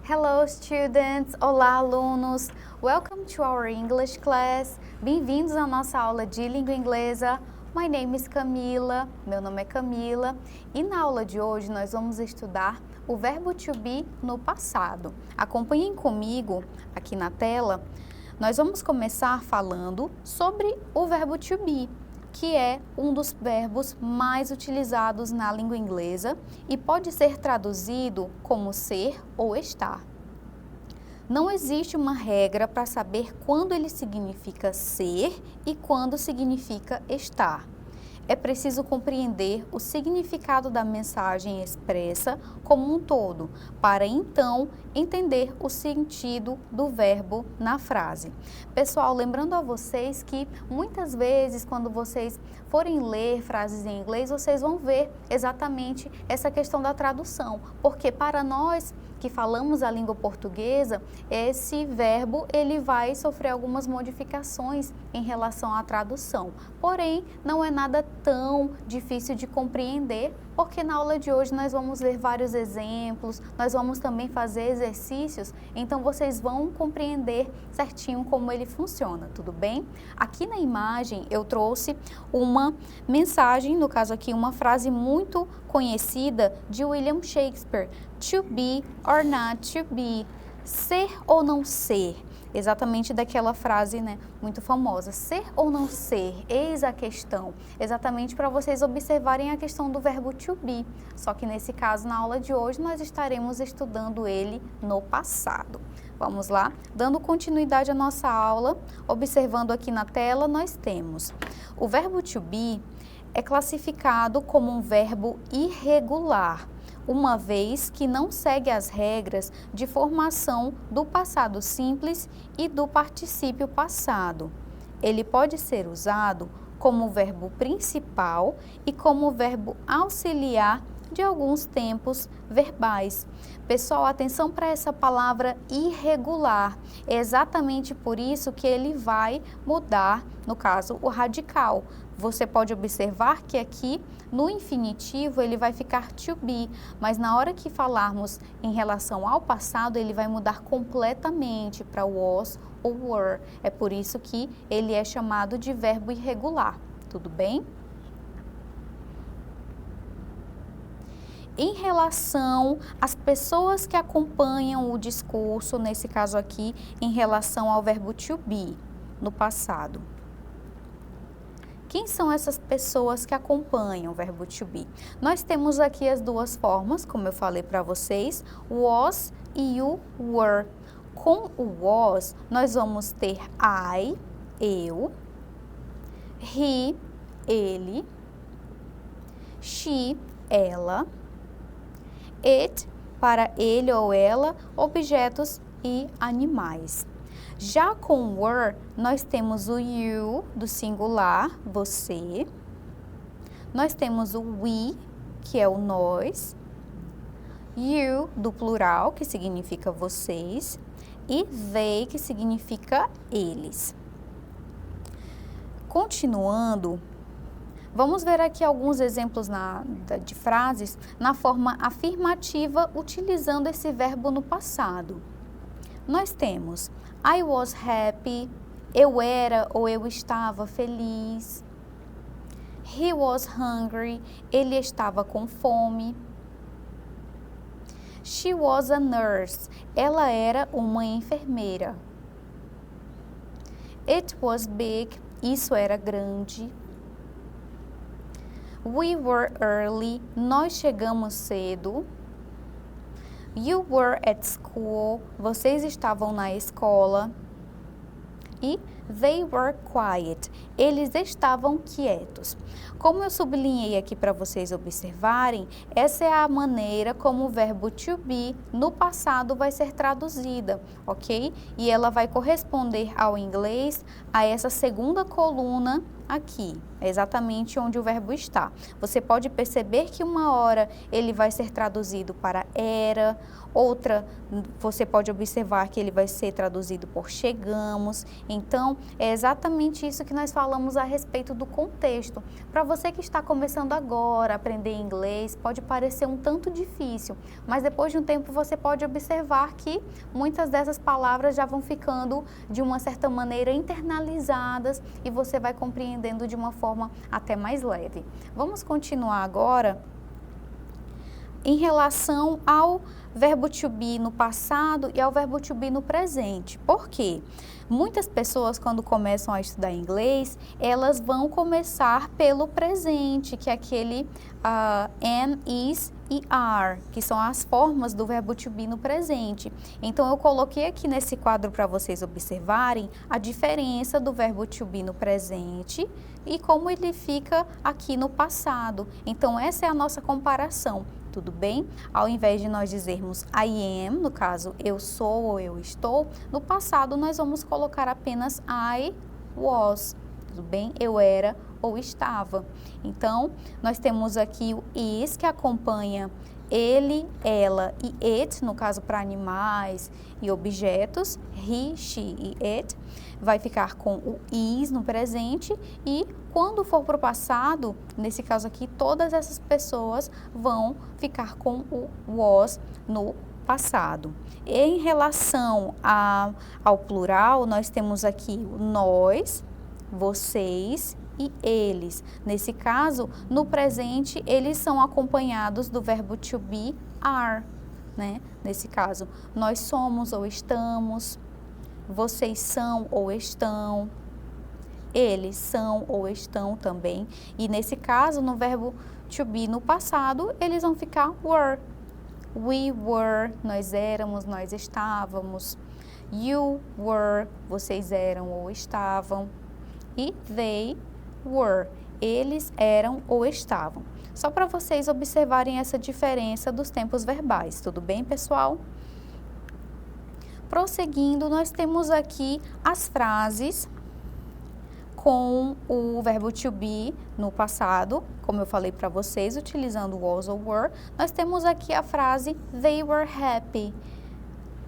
Hello students! Olá alunos! Welcome to our English class. Bem-vindos à nossa aula de língua inglesa. My name is Camila, meu nome é Camila e na aula de hoje nós vamos estudar o verbo to be no passado. Acompanhem comigo aqui na tela. Nós vamos começar falando sobre o verbo to be, que é um dos verbos mais utilizados na língua inglesa e pode ser traduzido como ser ou estar. Não existe uma regra para saber quando ele significa ser e quando significa estar. É preciso compreender o significado da mensagem expressa como um todo, para então entender o sentido do verbo na frase. Pessoal, lembrando a vocês que muitas vezes quando vocês forem ler frases em inglês, vocês vão ver exatamente essa questão da tradução, porque para nós que falamos a língua portuguesa, esse verbo ele vai sofrer algumas modificações em relação à tradução. Porém, não é nada tão difícil de compreender, porque na aula de hoje nós vamos ver vários exemplos, nós vamos também fazer exercícios, então vocês vão compreender certinho como ele funciona, tudo bem? Aqui na imagem eu trouxe uma mensagem, no caso aqui uma frase muito conhecida de William Shakespeare, to be or not to be, ser ou não ser. Exatamente daquela frase, né, muito famosa, ser ou não ser, eis a questão, exatamente para vocês observarem a questão do verbo to be, só que nesse caso, na aula de hoje, nós estaremos estudando ele no passado. Vamos lá, dando continuidade à nossa aula, observando aqui na tela, nós temos o verbo to be é classificado como um verbo irregular, uma vez que não segue as regras de formação do passado simples e do particípio passado. Ele pode ser usado como verbo principal e como verbo auxiliar de alguns tempos verbais. Pessoal, atenção para essa palavra irregular. É exatamente por isso que ele vai mudar, no caso, o radical. Você pode observar que aqui no infinitivo ele vai ficar to be, mas na hora que falarmos em relação ao passado ele vai mudar completamente para was ou were. É por isso que ele é chamado de verbo irregular, tudo bem? Em relação às pessoas que acompanham o discurso, nesse caso aqui, em relação ao verbo to be, no passado. Quem são essas pessoas que acompanham o verbo to be? Nós temos aqui as duas formas, como eu falei para vocês, was e o were. Com o was, nós vamos ter I, eu, he, ele, she, ela, it, para ele ou ela, objetos e animais. Já com were, nós temos o you, do singular, você. Nós temos o we, que é o nós. You, do plural, que significa vocês. E they, que significa eles. Continuando, vamos ver aqui alguns exemplos de frases na forma afirmativa, utilizando esse verbo no passado. Nós temos I was happy, eu era ou eu estava feliz. He was hungry, ele estava com fome. She was a nurse, ela era uma enfermeira. It was big, isso era grande. We were early, nós chegamos cedo. You were at school, vocês estavam na escola. E they were quiet, eles estavam quietos. Como eu sublinhei aqui para vocês observarem, essa é a maneira como o verbo to be no passado vai ser traduzida, ok? E ela vai corresponder ao inglês a essa segunda coluna aqui, é exatamente onde o verbo está. Você pode perceber que uma hora ele vai ser traduzido para era, outra você pode observar que ele vai ser traduzido por chegamos. Então, Então, é exatamente isso que nós falamos a respeito do contexto. Para você que está começando agora a aprender inglês, pode parecer um tanto difícil, mas depois de um tempo você pode observar que muitas dessas palavras já vão ficando de uma certa maneira internalizadas e você vai compreendendo de uma forma até mais leve. Vamos continuar agora em relação ao verbo to be no passado e ao verbo to be no presente. Por quê? Muitas pessoas, quando começam a estudar inglês, elas vão começar pelo presente, que é aquele am, is e are, que são as formas do verbo to be no presente. Então, eu coloquei aqui nesse quadro para vocês observarem a diferença do verbo to be no presente e como ele fica aqui no passado. Então, essa é a nossa comparação. Tudo bem? Ao invés de nós dizermos I am, no caso eu sou ou eu estou, no passado nós vamos colocar apenas I was. Tudo bem? Eu era ou estava. Então, nós temos aqui o is que acompanha ele, ela e it, no caso para animais e objetos, he, she e it, vai ficar com o is no presente e quando for para o passado, nesse caso aqui, todas essas pessoas vão ficar com o was no passado. Em relação ao plural, nós temos aqui o nós, vocês e eles. Nesse caso, no presente, eles são acompanhados do verbo to be, are, né? Nesse caso, nós somos ou estamos, vocês são ou estão, eles são ou estão também. E nesse caso, no verbo to be no passado, eles vão ficar were. We were, nós éramos, nós estávamos. You were, vocês eram ou estavam. E they were, eles eram ou estavam. Só para vocês observarem essa diferença dos tempos verbais, tudo bem, pessoal? Prosseguindo, nós temos aqui as frases com o verbo to be no passado, como eu falei para vocês, utilizando was ou were. Nós temos aqui a frase they were happy.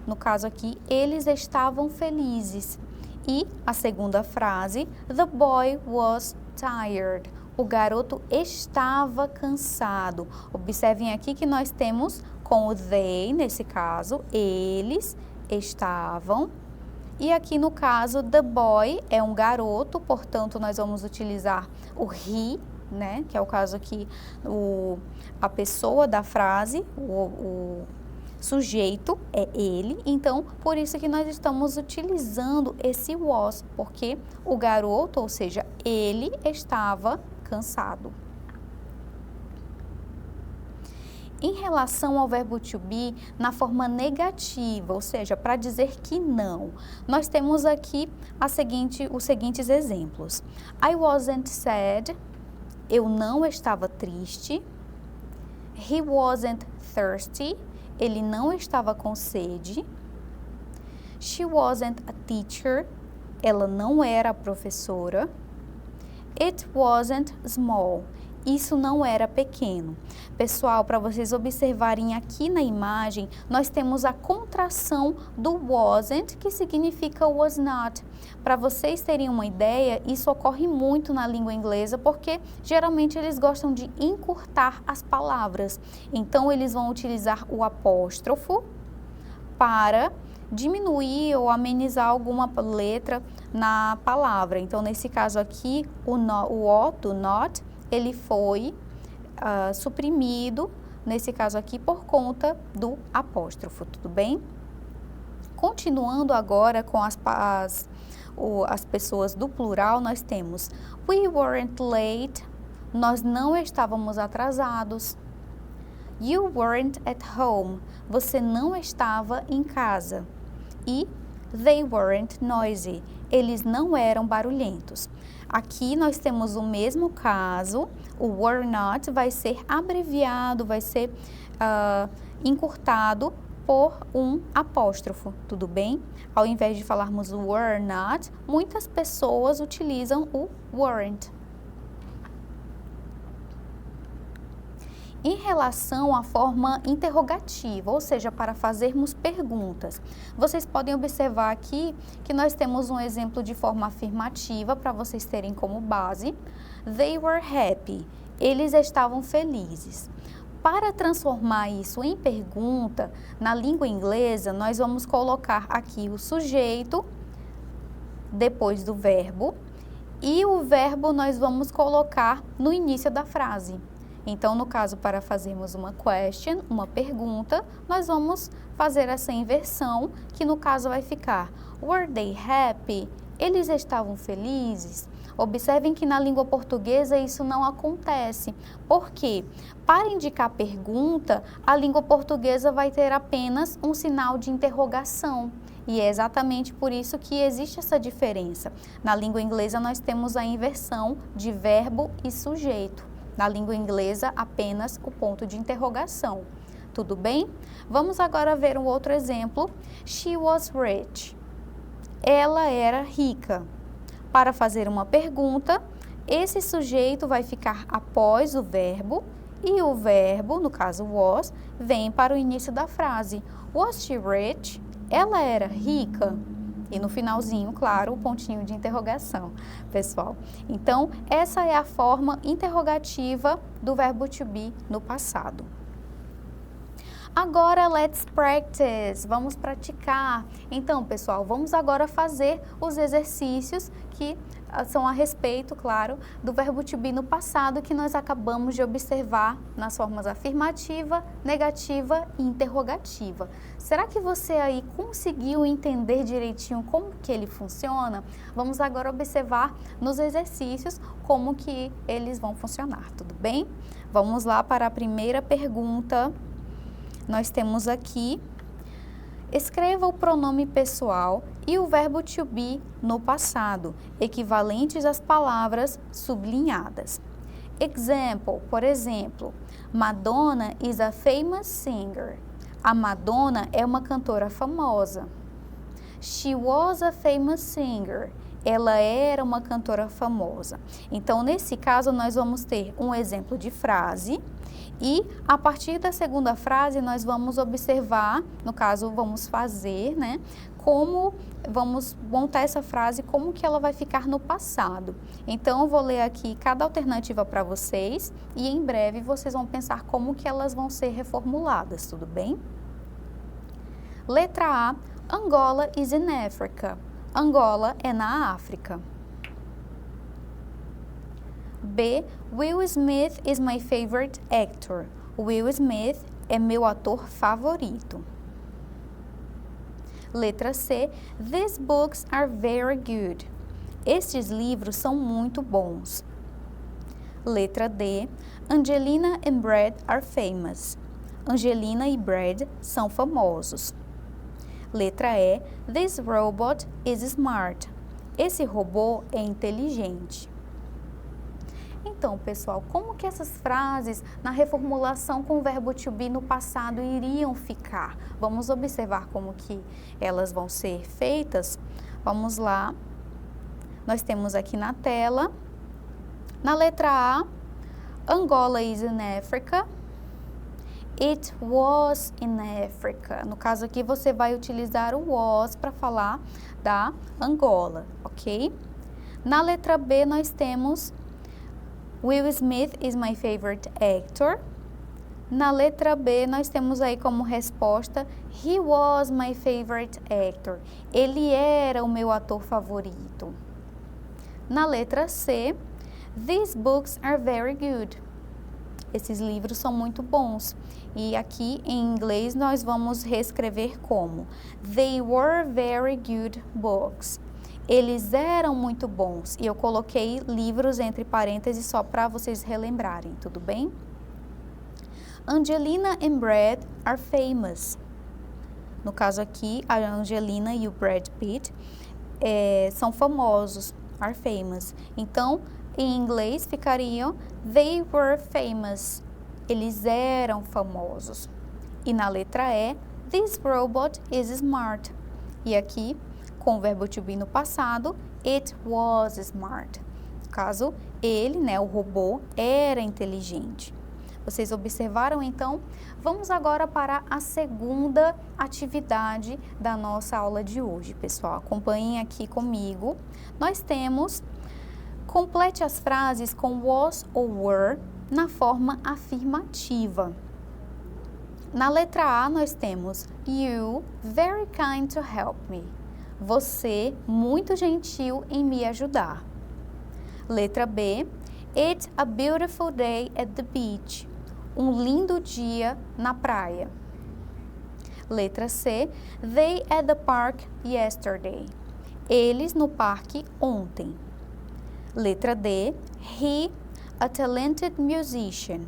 No caso aqui, eles estavam felizes. E a segunda frase, the boy was tired. O garoto estava cansado. Observem aqui que nós temos com o they, nesse caso, eles estavam. E aqui no caso, the boy é um garoto, portanto, nós vamos utilizar o he, né? Que é o caso aqui, a pessoa da frase, o sujeito é ele, então por isso que nós estamos utilizando esse was, porque o garoto, ou seja, ele estava cansado. Em relação ao verbo to be, na forma negativa, ou seja, para dizer que não, nós temos aqui os seguintes exemplos. I wasn't sad, eu não estava triste. He wasn't thirsty, ele não estava com sede. She wasn't a teacher, ela não era a professora. It wasn't small, isso não era pequeno. Pessoal, para vocês observarem aqui na imagem, nós temos a contração do wasn't, que significa was not. Para vocês terem uma ideia, isso ocorre muito na língua inglesa, porque geralmente eles gostam de encurtar as palavras. Então, eles vão utilizar o apóstrofo para diminuir ou amenizar alguma letra na palavra. Então, nesse caso aqui, o o do not, ele foi suprimido, nesse caso aqui, por conta do apóstrofo, tudo bem? Continuando agora com as pessoas do plural, nós temos we weren't late, nós não estávamos atrasados. You weren't at home, você não estava em casa. E they weren't noisy, eles não eram barulhentos. Aqui nós temos o mesmo caso, o were not vai ser abreviado, vai ser encurtado por um apóstrofo, tudo bem? Ao invés de falarmos were not, muitas pessoas utilizam o weren't. Em relação à forma interrogativa, ou seja, para fazermos perguntas, vocês podem observar aqui que nós temos um exemplo de forma afirmativa para vocês terem como base. They were happy. Eles estavam felizes. Para transformar isso em pergunta, na língua inglesa, nós vamos colocar aqui o sujeito depois do verbo e o verbo nós vamos colocar no início da frase. Então, no caso, para fazermos uma question, uma pergunta, nós vamos fazer essa inversão, que no caso vai ficar Were they happy? Eles estavam felizes? Observem que na língua portuguesa isso não acontece. Por quê? Para indicar pergunta, a língua portuguesa vai ter apenas um sinal de interrogação. E é exatamente por isso que existe essa diferença. Na língua inglesa, nós temos a inversão de verbo e sujeito. Na língua inglesa, apenas o ponto de interrogação. Tudo bem? Vamos agora ver um outro exemplo. She was rich. Ela era rica. Para fazer uma pergunta, esse sujeito vai ficar após o verbo e o verbo, no caso was, vem para o início da frase. Was she rich? Ela era rica? E no finalzinho, claro, o pontinho de interrogação, pessoal. Então, essa é a forma interrogativa do verbo to be no passado. Agora, let's practice. Vamos praticar. Então, pessoal, vamos agora fazer os exercícios que são a respeito, claro, do verbo to be no passado que nós acabamos de observar nas formas afirmativa, negativa e interrogativa. Será que você aí conseguiu entender direitinho como que ele funciona? Vamos agora observar nos exercícios como que eles vão funcionar, tudo bem? Vamos lá para a primeira pergunta. Nós temos aqui, escreva o pronome pessoal e o verbo to be no passado, equivalentes às palavras sublinhadas. Example, por exemplo, Madonna is a famous singer. A Madonna é uma cantora famosa. She was a famous singer. Ela era uma cantora famosa. Então, nesse caso, nós vamos ter um exemplo de frase e, a partir da segunda frase, nós vamos observar, no caso, vamos fazer, né, como vamos montar essa frase, como que ela vai ficar no passado. Então, eu vou ler aqui cada alternativa para vocês e, em breve, vocês vão pensar como que elas vão ser reformuladas, tudo bem? Letra A, Angola is in Africa. Angola é na África. B. Will Smith is my favorite actor. Will Smith é meu ator favorito. Letra C. These books are very good. Estes livros são muito bons. Letra D. Angelina and Brad are famous. Angelina e Brad são famosos. Letra E. This robot is smart. Esse robô é inteligente. Então, pessoal, como que essas frases na reformulação com o verbo to be no passado iriam ficar? Vamos observar como que elas vão ser feitas. Vamos lá. Nós temos aqui na tela. Na letra A, Angola is in Africa. It was in Africa. No caso aqui, você vai utilizar o was para falar da Angola, ok? Na letra B, nós temos Will Smith is my favorite actor. Na letra B, nós temos aí como resposta He was my favorite actor. Ele era o meu ator favorito. Na letra C, These books are very good. Esses livros são muito bons. E aqui em inglês nós vamos reescrever como They were very good books. Eles eram muito bons. E eu coloquei livros entre parênteses só para vocês relembrarem, tudo bem? Angelina and Brad are famous. No caso aqui, a Angelina e o Brad Pitt são famosos, are famous. Então, em inglês ficariam They were famous. Eles eram famosos. E na letra E, This robot is smart. E aqui, com o verbo to be no passado, It was smart. No caso, ele, né, o robô, era inteligente. Vocês observaram então? Vamos agora para a segunda atividade da nossa aula de hoje, pessoal. Acompanhem aqui comigo. Nós temos complete as frases com was ou were na forma afirmativa. Na letra A nós temos you very kind to help me. Você muito gentil em me ajudar. Letra B, it's a beautiful day at the beach. Um lindo dia na praia. Letra C, they at the park yesterday. Eles no parque ontem. Letra D, he, a talented musician.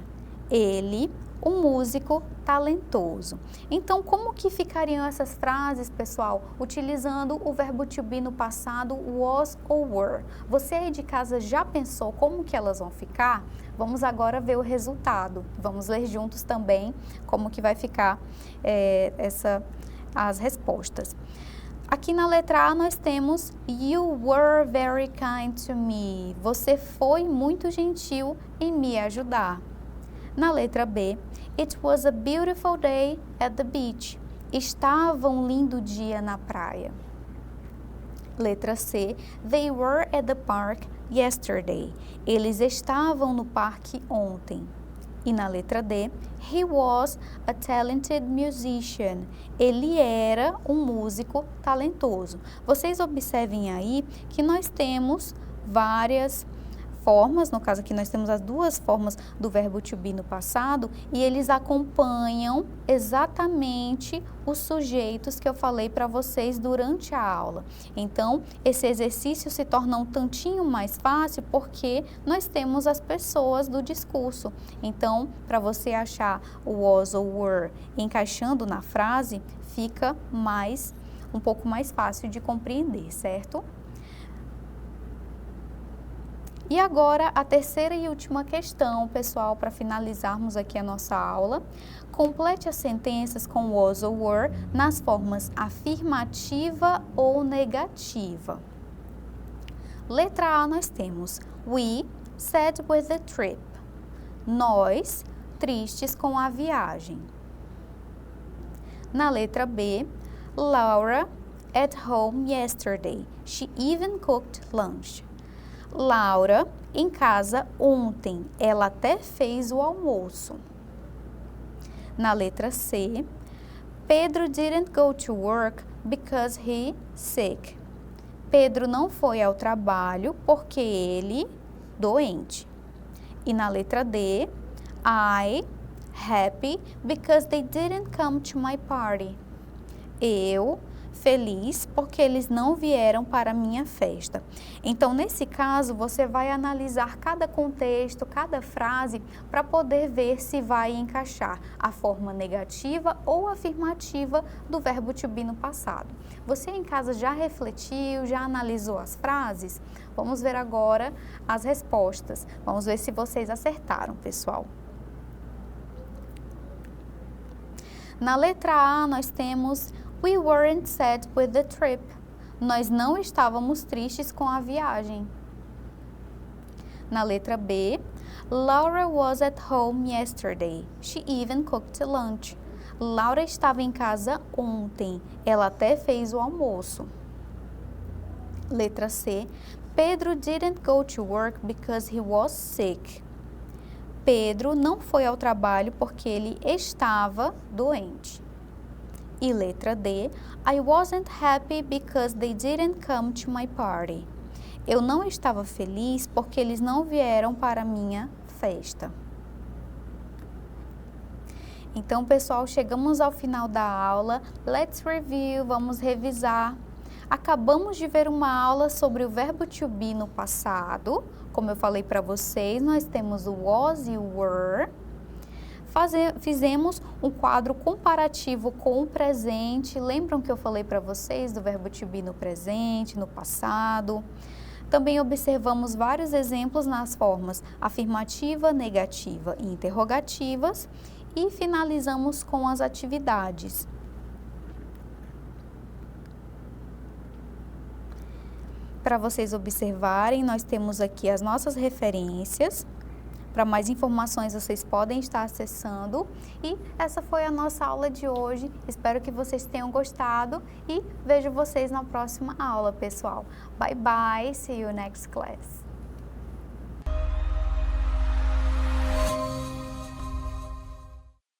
Ele, um músico talentoso. Então, como que ficariam essas frases, pessoal? Utilizando o verbo to be no passado, was ou were. Você aí de casa já pensou como que elas vão ficar? Vamos agora ver o resultado. Vamos ler juntos também como que vai ficar as respostas. Aqui na letra A nós temos you were very kind to me. Você foi muito gentil em me ajudar. Na letra B, it was a beautiful day at the beach. Estava um lindo dia na praia. Letra C, they were at the park yesterday. Eles estavam no parque ontem. E na letra D, he was a talented musician. Ele era um músico talentoso. Vocês observem aí que nós temos várias formas, no caso aqui nós temos as duas formas do verbo to be no passado e eles acompanham exatamente os sujeitos que eu falei para vocês durante a aula. Então, esse exercício se torna um tantinho mais fácil porque nós temos as pessoas do discurso. Então, para você achar o was ou were encaixando na frase, fica um pouco mais fácil de compreender, certo? E agora, a terceira e última questão, pessoal, para finalizarmos aqui a nossa aula. Complete as sentenças com was ou were nas formas afirmativa ou negativa. Letra A, nós temos we sad with the trip. Nós, tristes com a viagem. Na letra B, Laura at home yesterday. She even cooked lunch. Laura, em casa ontem, ela até fez o almoço. Na letra C, Pedro didn't go to work because he sick. Pedro não foi ao trabalho porque ele doente. E na letra D, I happy because they didn't come to my party. Eu feliz porque eles não vieram para a minha festa. Então, nesse caso, você vai analisar cada contexto, cada frase, para poder ver se vai encaixar a forma negativa ou afirmativa do verbo to be no passado. Você em casa já refletiu, já analisou as frases? Vamos ver agora as respostas. Vamos ver se vocês acertaram, pessoal. Na letra A, nós temos we weren't sad with the trip. Nós não estávamos tristes com a viagem. Na letra B, Laura was at home yesterday. She even cooked lunch. Laura estava em casa ontem. Ela até fez o almoço. Letra C, Pedro didn't go to work because he was sick. Pedro não foi ao trabalho porque ele estava doente. E letra D, I wasn't happy because they didn't come to my party. Eu não estava feliz porque eles não vieram para a minha festa. Então, pessoal, chegamos ao final da aula. Let's review, vamos revisar. Acabamos de ver uma aula sobre o verbo to be no passado. Como eu falei para vocês, nós temos o was e o were. Fizemos um quadro comparativo com o presente. Lembram que eu falei para vocês do verbo to be no presente, no passado? Também observamos vários exemplos nas formas afirmativa, negativa e interrogativas. E finalizamos com as atividades. Para vocês observarem, nós temos aqui as nossas referências. Para mais informações, vocês podem estar acessando. E essa foi a nossa aula de hoje. Espero que vocês tenham gostado e vejo vocês na próxima aula, pessoal. Bye bye, see you next class.